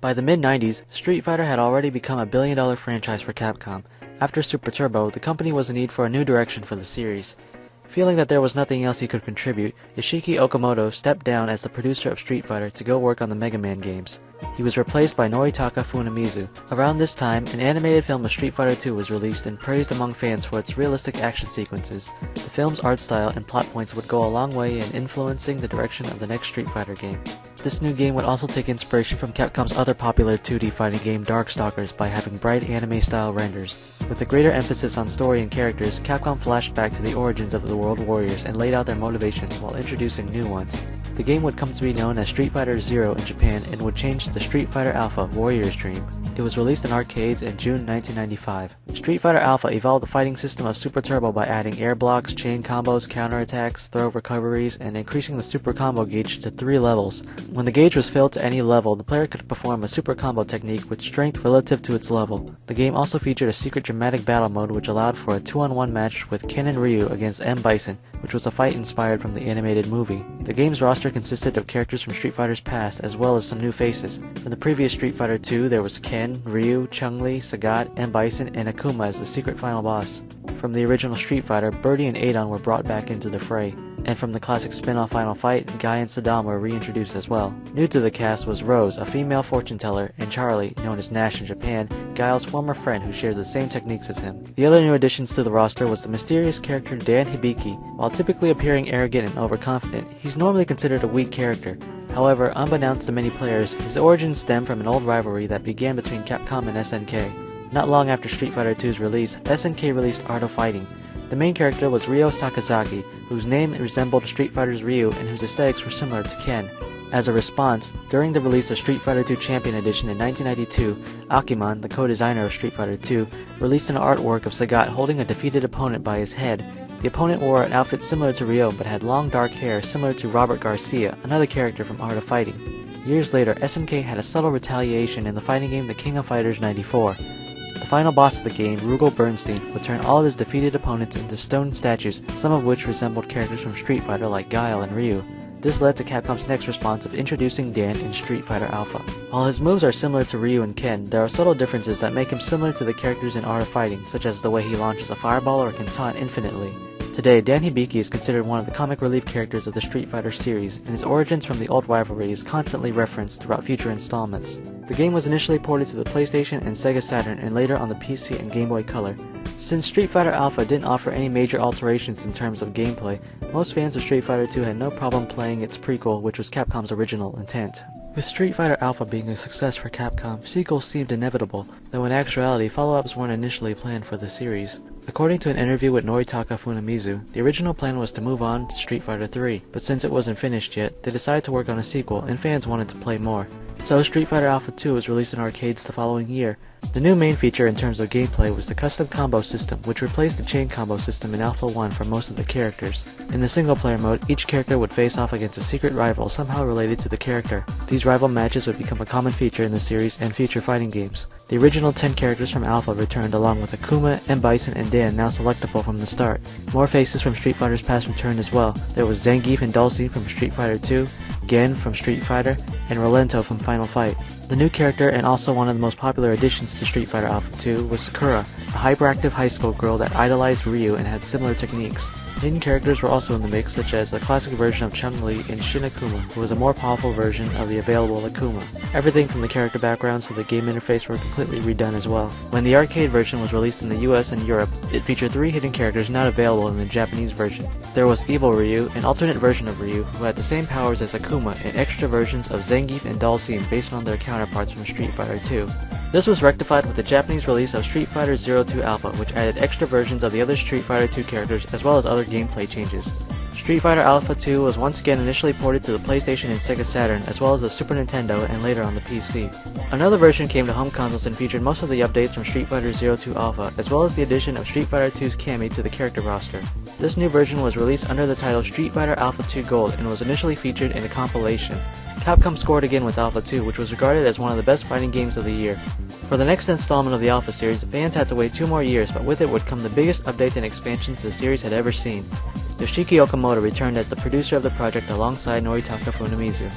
By the mid-90s, Street Fighter had already become a billion-dollar franchise for Capcom. After Super Turbo, the company was in need for a new direction for the series. Feeling that there was nothing else he could contribute, Yoshiki Okamoto stepped down as the producer of Street Fighter to go work on the Mega Man games. He was replaced by Noritaka Funamizu. Around this time, an animated film of Street Fighter II was released and praised among fans for its realistic action sequences. The film's art style and plot points would go a long way in influencing the direction of the next Street Fighter game. This new game would also take inspiration from Capcom's other popular 2D fighting game Darkstalkers by having bright anime-style renders. With a greater emphasis on story and characters, Capcom flashed back to the origins of the World Warriors and laid out their motivations while introducing new ones. The game would come to be known as Street Fighter Zero in Japan and would change to Street Fighter Alpha Warrior's Dream. It was released in arcades in June 1995. Street Fighter Alpha evolved the fighting system of Super Turbo by adding air blocks, chain combos, counterattacks, throw recoveries, and increasing the super combo gauge to 3 levels. When the gauge was filled to any level, the player could perform a super combo technique with strength relative to its level. The game also featured a secret dramatic battle mode which allowed for a 2-on-1 match with Ken and Ryu against M. Bison, which was a fight inspired from the animated movie. The game's roster consisted of characters from Street Fighter's past as well as some new faces. From the previous Street Fighter II, there was Ken, Ryu, Chun-Li, Sagat, M. Bison, and Akuma as the secret final boss. From the original Street Fighter, Birdie and Adon were brought back into the fray. And from the classic spin-off Final Fight, Guy and Saddam were reintroduced as well. New to the cast was Rose, a female fortune teller, and Charlie, known as Nash in Japan, Guile's former friend who shares the same techniques as him. The other new additions to the roster was the mysterious character Dan Hibiki. While typically appearing arrogant and overconfident, he's normally considered a weak character. However, unbeknownst to many players, his origins stem from an old rivalry that began between Capcom and SNK. Not long after Street Fighter II's release, SNK released Art of Fighting. The main character was Ryo Sakazaki, whose name resembled Street Fighter's Ryu and whose aesthetics were similar to Ken. As a response, during the release of Street Fighter II Champion Edition in 1992, Akiman, the co-designer of Street Fighter II, released an artwork of Sagat holding a defeated opponent by his head. The opponent wore an outfit similar to Ryo but had long dark hair similar to Robert Garcia, another character from Art of Fighting. Years later, SNK had a subtle retaliation in the fighting game The King of Fighters 94. The final boss of the game, Rugal Bernstein, would turn all of his defeated opponents into stone statues, some of which resembled characters from Street Fighter like Guile and Ryu. This led to Capcom's next response of introducing Dan in Street Fighter Alpha. While his moves are similar to Ryu and Ken, there are subtle differences that make him similar to the characters in Art of Fighting, such as the way he launches a fireball or can taunt infinitely. Today, Dan Hibiki is considered one of the comic relief characters of the Street Fighter series, and his origins from the old rivalry is constantly referenced throughout future installments. The game was initially ported to the PlayStation and Sega Saturn and later on the PC and Game Boy Color. Since Street Fighter Alpha didn't offer any major alterations in terms of gameplay, most fans of Street Fighter II had no problem playing its prequel, which was Capcom's original intent. With Street Fighter Alpha being a success for Capcom, sequels seemed inevitable, though in actuality follow-ups weren't initially planned for the series. According to an interview with Noritaka Funamizu, the original plan was to move on to Street Fighter III, but since it wasn't finished yet, they decided to work on a sequel and fans wanted to play more. So Street Fighter Alpha 2 was released in arcades the following year. The new main feature in terms of gameplay was the custom combo system, which replaced the chain combo system in Alpha 1 for most of the characters. In the single player mode, each character would face off against a secret rival somehow related to the character. These rival matches would become a common feature in the series and future fighting games. The original 10 characters from Alpha returned along with Akuma, M. Bison, and Dan, now selectable from the start. More faces from Street Fighter's past returned as well. There was Zangief and Dulcie from Street Fighter II, Gen from Street Fighter, and Rolento from Final Fight. The new character, and also one of the most popular additions to Street Fighter Alpha 2, was Sakura, a hyperactive high school girl that idolized Ryu and had similar techniques. Hidden characters were also in the mix, such as the classic version of Chun-Li and Shin Akuma, who was a more powerful version of the available Akuma. Everything from the character backgrounds to the game interface were completely redone as well. When the arcade version was released in the US and Europe, it featured 3 hidden characters not available in the Japanese version. There was Evil Ryu, an alternate version of Ryu, who had the same powers as Akuma, and extra versions of Zangief and Dulcie based on their counterparts from Street Fighter II. This was rectified with the Japanese release of Street Fighter Zero 2 Alpha, which added extra versions of the other Street Fighter II characters as well as other gameplay changes. Street Fighter Alpha 2 was once again initially ported to the PlayStation and Sega Saturn, as well as the Super Nintendo and later on the PC. Another version came to home consoles and featured most of the updates from Street Fighter Zero 2 Alpha, as well as the addition of Street Fighter 2's Cammy to the character roster. This new version was released under the title Street Fighter Alpha 2 Gold and was initially featured in a compilation. Capcom scored again with Alpha 2, which was regarded as one of the best fighting games of the year. For the next installment of the Alpha series, fans had to wait 2 more years, but with it would come the biggest updates and expansions the series had ever seen. Yoshiki Okamoto returned as the producer of the project alongside Noritaka Funamizu.